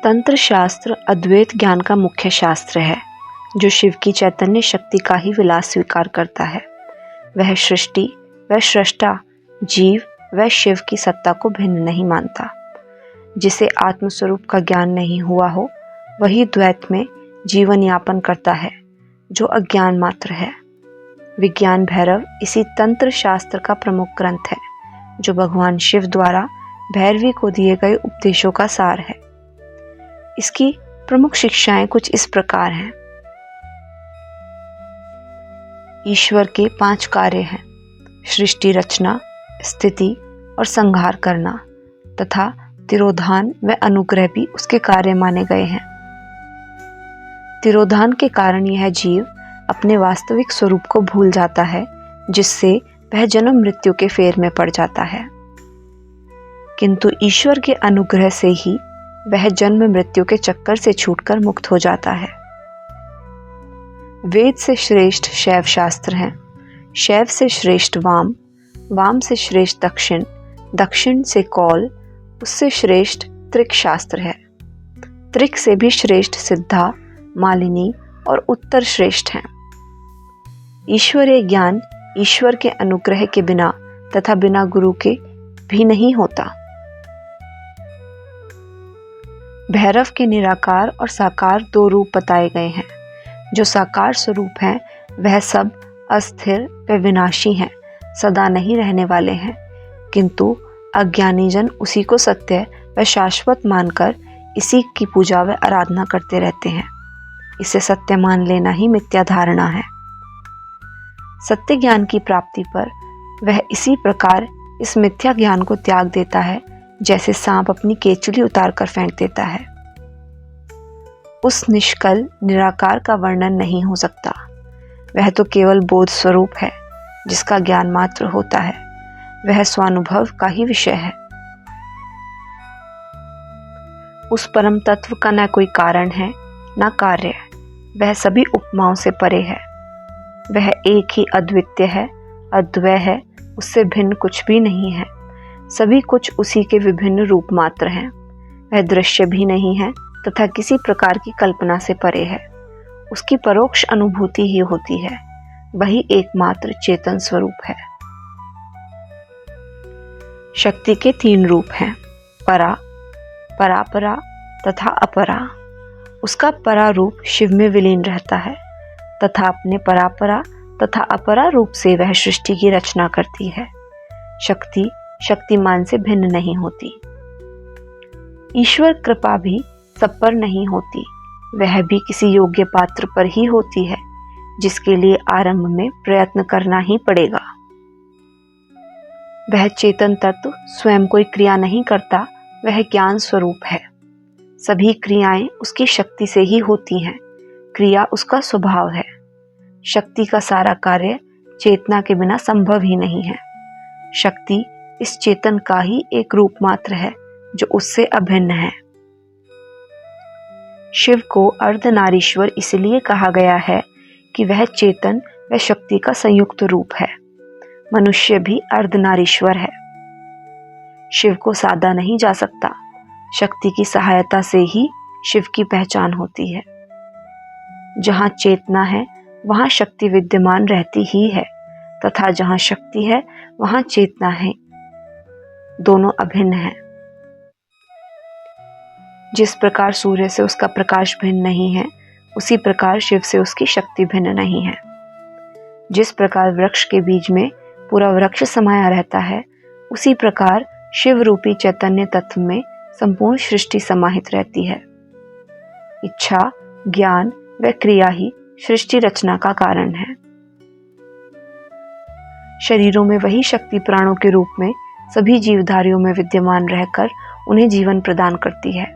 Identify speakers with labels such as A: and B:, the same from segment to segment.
A: तंत्र शास्त्र अद्वैत ज्ञान का मुख्य शास्त्र है, जो शिव की चैतन्य शक्ति का ही विलास स्वीकार करता है। वह सृष्टि व सृष्टा, जीव व शिव की सत्ता को भिन्न नहीं मानता। जिसे आत्मस्वरूप का ज्ञान नहीं हुआ हो, वही द्वैत में जीवन यापन करता है, जो अज्ञान मात्र है। विज्ञान भैरव इसी तंत्र शास्त्र का प्रमुख ग्रंथ है, जो भगवान शिव द्वारा भैरवी को दिए गए उपदेशों का सार है। इसकी प्रमुख शिक्षाएं कुछ इस प्रकार हैं। ईश्वर के 5 कार्य हैं: सृष्टि रचना, स्थिति और संहार करना, तथा तिरोधान व अनुग्रह भी उसके कार्य माने गए हैं। तिरोधान के कारण यह जीव अपने वास्तविक स्वरूप को भूल जाता है, जिससे वह जन्म मृत्यु के फेर में पड़ जाता है। किंतु ईश्वर के अनुग्रह से ही वह जन्म मृत्यु के चक्कर से छूटकर मुक्त हो जाता है। वेद से श्रेष्ठ शैव शास्त्र हैं, शैव से श्रेष्ठ वाम, वाम से श्रेष्ठ दक्षिण, दक्षिण से कौल, उससे श्रेष्ठ त्रिक शास्त्र है। त्रिक से भी श्रेष्ठ सिद्धा, मालिनी और उत्तर श्रेष्ठ हैं। ईश्वरीय ज्ञान ईश्वर के अनुग्रह के बिना तथा बिना गुरु के भी नहीं होता। भैरव के निराकार और साकार 2 रूप बताए गए हैं। जो साकार स्वरूप हैं, वह सब अस्थिर व विनाशी हैं, सदा नहीं रहने वाले हैं, किंतु अज्ञानी जन उसी को सत्य व शाश्वत मानकर इसी की पूजा व आराधना करते रहते हैं। इसे सत्य मान लेना ही मिथ्या धारणा है। सत्य ज्ञान की प्राप्ति पर वह इसी प्रकार इस मिथ्या ज्ञान को त्याग देता है, जैसे सांप अपनी केचुली उतार कर फेंक देता है। उस निष्कल निराकार का वर्णन नहीं हो सकता। वह तो केवल बोध स्वरूप है, जिसका ज्ञान मात्र होता है। वह स्वानुभव का ही विषय है। उस परम तत्व का न कोई कारण है, न कार्य। वह सभी उपमाओं से परे है। वह एक ही अद्वितीय है, अद्वय है, उससे भिन्न कुछ भी नहीं है। सभी कुछ उसी के विभिन्न रूप मात्र हैं। वह दृश्य भी नहीं है तथा किसी प्रकार की कल्पना से परे है। उसकी परोक्ष अनुभूति ही होती है। वही एकमात्र चेतन स्वरूप है। शक्ति के 3 रूप हैं: परा, परापरा तथा अपरा। उसका परा रूप शिव में विलीन रहता है तथा अपने परापरा तथा अपरा रूप से वह सृष्टि की रचना करती है। शक्ति शक्तिमान से भिन्न नहीं होती। ईश्वर कृपा भी सब पर नहीं होती। वह भी किसी योग्य पात्र पर ही होती है, जिसके लिए आरंभ में प्रयत्न करना ही पड़ेगा। वह चेतन तत्व स्वयं कोई क्रिया नहीं करता, वह ज्ञान स्वरूप है। सभी क्रियाएं उसकी शक्ति से ही होती हैं। क्रिया उसका स्वभाव है। शक्ति का सारा कार्य चेतना के बिना संभव ही नहीं है। शक्ति इस चेतन का ही एक रूप मात्र है, जो उससे अभिन्न है। शिव को अर्धनारीश्वर इसलिए कहा गया है कि वह चेतन व शक्ति का संयुक्त रूप है। मनुष्य भी अर्धनारीश्वर है। शिव को साधा नहीं जा सकता। शक्ति की सहायता से ही शिव की पहचान होती है। जहाँ चेतना है, वहाँ शक्ति विद्यमान रहती ही है, तथा जहाँ शक्ति है, वहाँ चेतना है। दोनों अभिन्न हैं। जिस प्रकार सूर्य से उसका प्रकाश भिन्न नहीं है, उसी प्रकार शिव से उसकी शक्ति भिन्न नहीं है। जिस प्रकार वृक्ष के बीज में पूरा वृक्ष समाया रहता है, उसी प्रकार शिव रूपी चैतन्य तत्व में संपूर्ण सृष्टि समाहित रहती है। इच्छा, ज्ञान व क्रिया ही सृष्टि रचना का कारण है। शरीरों में वही शक्ति प्राणों के रूप में सभी जीवधारियों में विद्यमान रहकर उन्हें जीवन प्रदान करती है।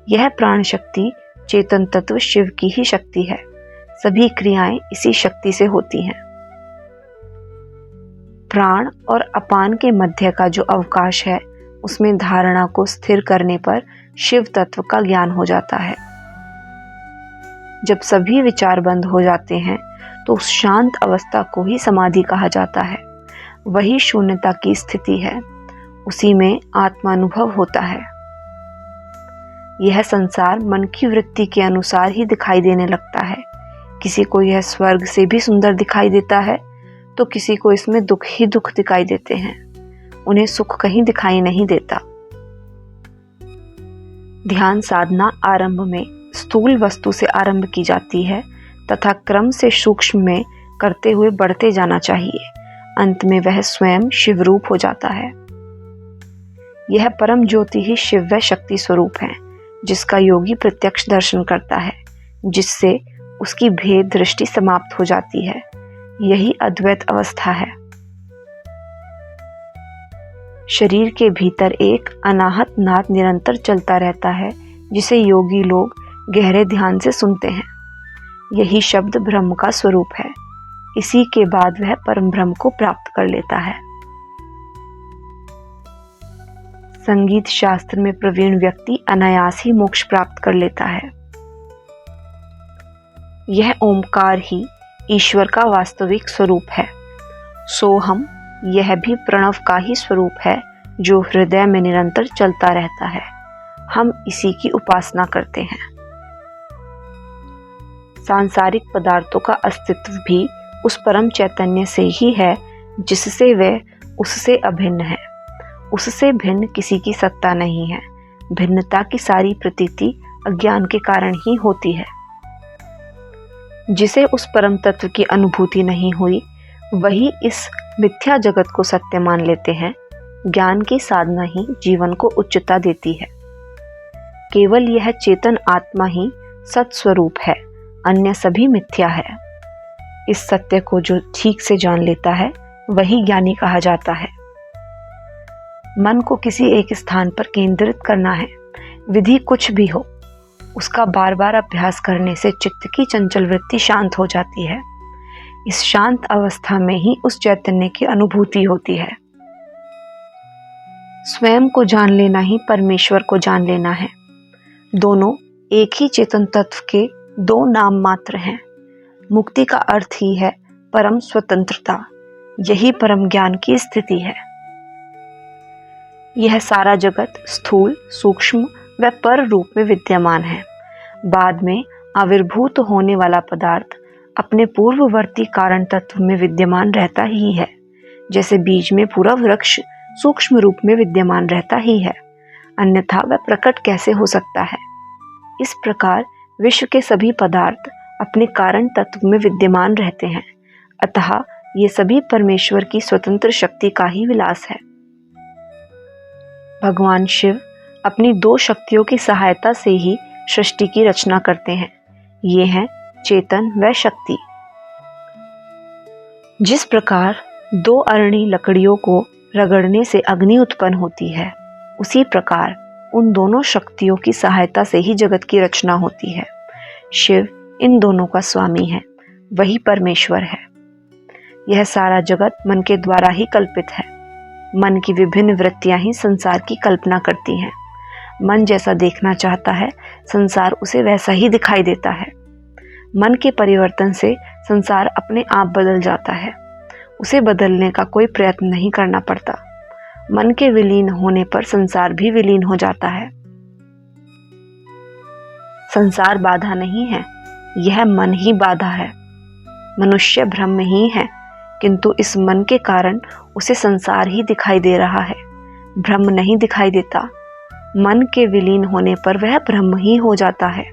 A: यह प्राण शक्ति चेतन तत्व शिव की ही शक्ति है। सभी क्रियाएं इसी शक्ति से होती हैं। प्राण और अपान के मध्य का जो अवकाश है, उसमें धारणा को स्थिर करने पर शिव तत्व का ज्ञान हो जाता है। जब सभी विचार बंद हो जाते हैं, तो उस शांत अवस्था को ही समाधि कहा जाता है। वही शून्यता की स्थिति है। उसी में आत्मानुभव होता है। यह संसार मन की वृत्ति के अनुसार ही दिखाई देने लगता है। किसी को यह स्वर्ग से भी सुंदर दिखाई देता है तो किसी को इसमें दुख ही दुख दिखाई देते हैं। उन्हें सुख कहीं दिखाई नहीं देता। ध्यान साधना आरंभ में स्थूल वस्तु से आरंभ की जाती है तथा क्रम से सूक्ष्म में करते हुए बढ़ते जाना चाहिए। अंत में वह स्वयं शिवरूप हो जाता है। यह परम ज्योति ही शिव व शक्ति स्वरूप है, जिसका योगी प्रत्यक्ष दर्शन करता है, जिससे उसकी भेद दृष्टि समाप्त हो जाती है। यही अद्वैत अवस्था है। शरीर के भीतर एक अनाहत नाद निरंतर चलता रहता है, जिसे योगी लोग गहरे ध्यान से सुनते हैं। यही शब्द ब्रह्म का स्वरूप है। इसी के बाद वह परम ब्रह्म को प्राप्त कर लेता है। संगीत शास्त्र में प्रवीण व्यक्ति अनायास ही मोक्ष प्राप्त कर लेता है। यह ओमकार ही ईश्वर का वास्तविक स्वरूप है। सोहम यह भी प्रणव का ही स्वरूप है, जो हृदय में निरंतर चलता रहता है। हम इसी की उपासना करते हैं। सांसारिक पदार्थों का अस्तित्व भी उस परम चैतन्य से ही है, जिससे वे उससे अभिन्न है। उससे भिन्न किसी की सत्ता नहीं है। भिन्नता की सारी प्रतीति अज्ञान के कारण ही होती है। जिसे उस परम तत्व की अनुभूति नहीं हुई, वही इस मिथ्या जगत को सत्य मान लेते हैं। ज्ञान की साधना ही जीवन को उच्चता देती है। केवल यह चेतन आत्मा ही सत्स्वरूप है, अन्य सभी मिथ्या है। इस सत्य को जो ठीक से जान लेता है, वही ज्ञानी कहा जाता है। मन को किसी एक स्थान पर केंद्रित करना है। विधि कुछ भी हो, उसका बार बार अभ्यास करने से चित्त की चंचल वृत्ति शांत हो जाती है। इस शांत अवस्था में ही उस चैतन्य की अनुभूति होती है। स्वयं को जान लेना ही परमेश्वर को जान लेना है। दोनों एक ही चेतन तत्व के दो नाम मात्र हैं। मुक्ति का अर्थ ही है परम स्वतंत्रता। यही परम ज्ञान की स्थिति है। यह सारा जगत स्थूल, सूक्ष्म व पर रूप में विद्यमान है। बाद में आविर्भूत होने वाला पदार्थ अपने पूर्ववर्ती कारण तत्व में विद्यमान रहता ही है। जैसे बीज में पूरा वृक्ष सूक्ष्म रूप में विद्यमान रहता ही है, अन्यथा वह प्रकट कैसे हो सकता है। इस प्रकार विश्व के सभी पदार्थ अपने कारण तत्व में विद्यमान रहते हैं। अतः ये सभी परमेश्वर की स्वतंत्र शक्ति का ही विलास है। भगवान शिव अपनी दो शक्तियों की सहायता से ही सृष्टि की रचना करते हैं। ये हैं चेतन व शक्ति। जिस प्रकार दो अरणी लकड़ियों को रगड़ने से अग्नि उत्पन्न होती है, उसी प्रकार उन दोनों शक्तियों की सहायता से ही जगत की रचना होती है। शिव इन दोनों का स्वामी है, वही परमेश्वर है। यह सारा जगत मन के द्वारा ही कल्पित है। मन की विभिन्न वृत्तियां ही संसार की कल्पना करती हैं। मन जैसा देखना चाहता है, संसार उसे वैसा ही दिखाई देता है। मन के परिवर्तन से संसार अपने आप बदल जाता है। उसे बदलने का कोई प्रयत्न नहीं करना पड़ता। मन के विलीन होने पर संसार भी विलीन हो जाता है। संसार बाधा नहीं है, यह मन ही बाधा है। मनुष्य भ्रम ही है, किंतु इस मन के कारण उसे संसार ही दिखाई दे रहा है, ब्रह्म नहीं दिखाई देता। मन के विलीन होने पर वह ब्रह्म ही हो जाता है।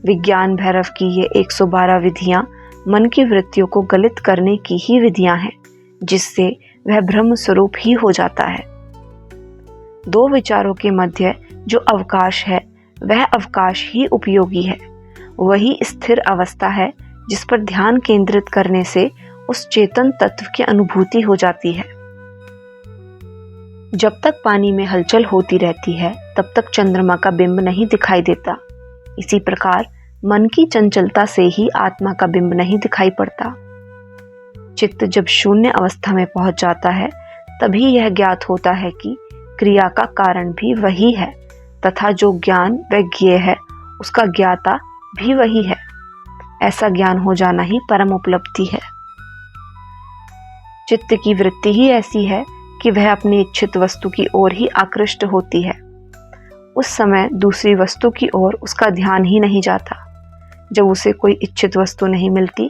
A: विज्ञान भैरव की ये 112 विधियां मन की वृत्तियों को गलित करने की ही विधियां हैं, जिससे वह ब्रह्म स्वरूप ही हो जाता है। दो विचारों के मध्य जो अवकाश है, वह अवकाश ही उपयोगी है। वही स्थिर अवस्था है जिस पर ध्यान केंद्रित करने से उस चेतन तत्व की अनुभूति हो जाती है। जब तक पानी में हलचल होती रहती है, तब तक चंद्रमा का बिंब नहीं दिखाई देता। इसी प्रकार मन की चंचलता से ही आत्मा का बिंब नहीं दिखाई पड़ता। चित्त जब शून्य अवस्था में पहुंच जाता है, तभी यह ज्ञात होता है कि क्रिया का कारण भी वही है, तथा जो ज्ञान व ज्ञेय है, उसका ज्ञाता भी वही है। ऐसा ज्ञान हो जाना ही परम उपलब्धि है। चित्त की वृत्ति ही ऐसी है कि वह अपनी इच्छित वस्तु की ओर ही आकृष्ट होती है। उस समय दूसरी वस्तु की ओर उसका ध्यान ही नहीं जाता। जब उसे कोई इच्छित वस्तु नहीं मिलती,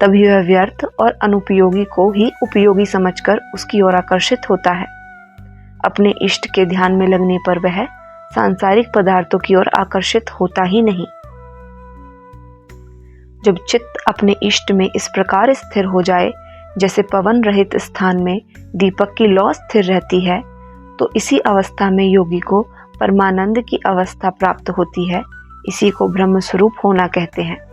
A: तभी वह व्यर्थ और अनुपयोगी को ही उपयोगी समझकर उसकी ओर आकर्षित होता है। अपने इष्ट के ध्यान में लगने पर वह सांसारिक पदार्थों की ओर आकर्षित होता ही नहीं। जब चित्त अपने इष्ट में इस प्रकार स्थिर हो जाए जैसे पवन रहित स्थान में दीपक की लौ स्थिर रहती है, तो इसी अवस्था में योगी को परमानंद की अवस्था प्राप्त होती है। इसी को ब्रह्म स्वरूप होना कहते हैं।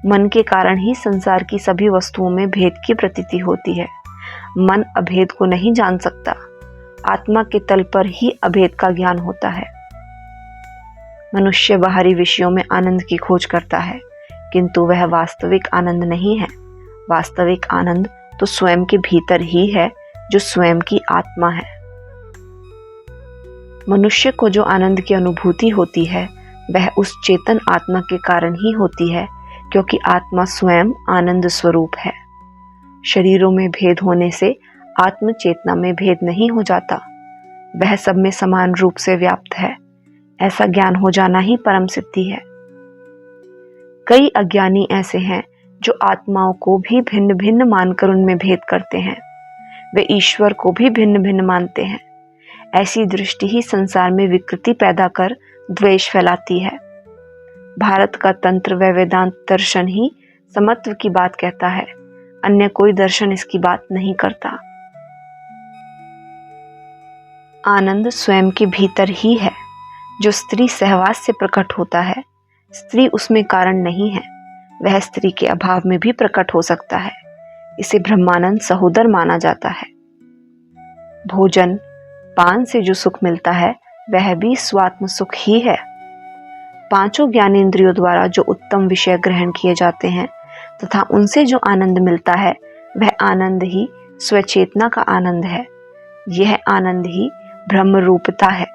A: मन के कारण ही संसार की सभी वस्तुओं में भेद की प्रतीति होती है। मन अभेद को नहीं जान सकता। आत्मा के तल पर ही अभेद का ज्ञान होता है। मनुष्य बाहरी विषयों में आनंद की खोज करता है, किंतु वह वास्तविक आनंद नहीं है। वास्तविक आनंद तो स्वयं के भीतर ही है, जो स्वयं की आत्मा है। मनुष्य को जो आनंद की अनुभूति होती है, वह उस चेतन आत्मा के कारण ही होती है, क्योंकि आत्मा स्वयं आनंद स्वरूप है। शरीरों में भेद होने से आत्म चेतना में भेद नहीं हो जाता। वह सब में समान रूप से व्याप्त है। ऐसा ज्ञान हो जाना ही परम सिद्धि है। कई अज्ञानी ऐसे हैं जो आत्माओं को भी भिन्न भिन्न मानकर उनमें भेद करते हैं। वे ईश्वर को भी भिन्न भिन्न मानते हैं। ऐसी दृष्टि ही संसार में विकृति पैदा कर द्वेष फैलाती है। भारत का तंत्र व वेदांत दर्शन ही समत्व की बात कहता है। अन्य कोई दर्शन इसकी बात नहीं करता। आनंद स्वयं के भीतर ही है। जो स्त्री सहवास से प्रकट होता है, स्त्री उसमें कारण नहीं है। वह स्त्री के अभाव में भी प्रकट हो सकता है। इसे ब्रह्मानंद सहोदर माना जाता है। भोजन पान से जो सुख मिलता है, वह भी स्वात्म सुख ही है। पांचों ज्ञानेंद्रियों द्वारा जो उत्तम विषय ग्रहण किए जाते हैं तथा उनसे जो आनंद मिलता है, वह आनंद ही स्वचेतना का आनंद है। यह आनंद ही ब्रह्म रूपता है।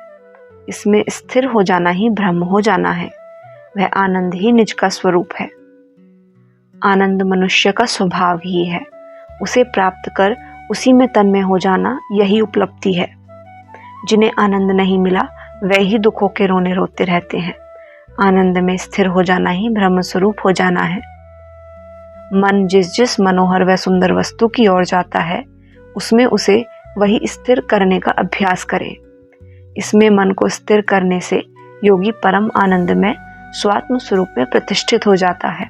A: इसमें स्थिर हो जाना ही ब्रह्म हो जाना है। वह आनंद ही निज का स्वरूप है। आनंद मनुष्य का स्वभाव ही है। उसे प्राप्त कर उसी में तन्मय हो जाना, यही उपलब्धि है। जिन्हें आनंद नहीं मिला, वे ही दुखों के रोने रोते रहते हैं। आनंद में स्थिर हो जाना ही ब्रह्म स्वरूप हो जाना है। मन जिस जिस मनोहर व सुंदर वस्तु की ओर जाता है, उसमें उसे वही स्थिर करने का अभ्यास करे। इसमें मन को स्थिर करने से योगी परम आनंद में स्वात्म स्वरूप में प्रतिष्ठित हो जाता है।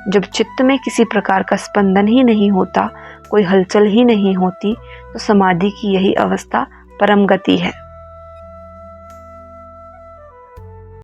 A: जब चित्त में किसी प्रकार का स्पंदन ही नहीं होता, कोई हलचल ही नहीं होती, तो समाधि की यही अवस्था परम गति है।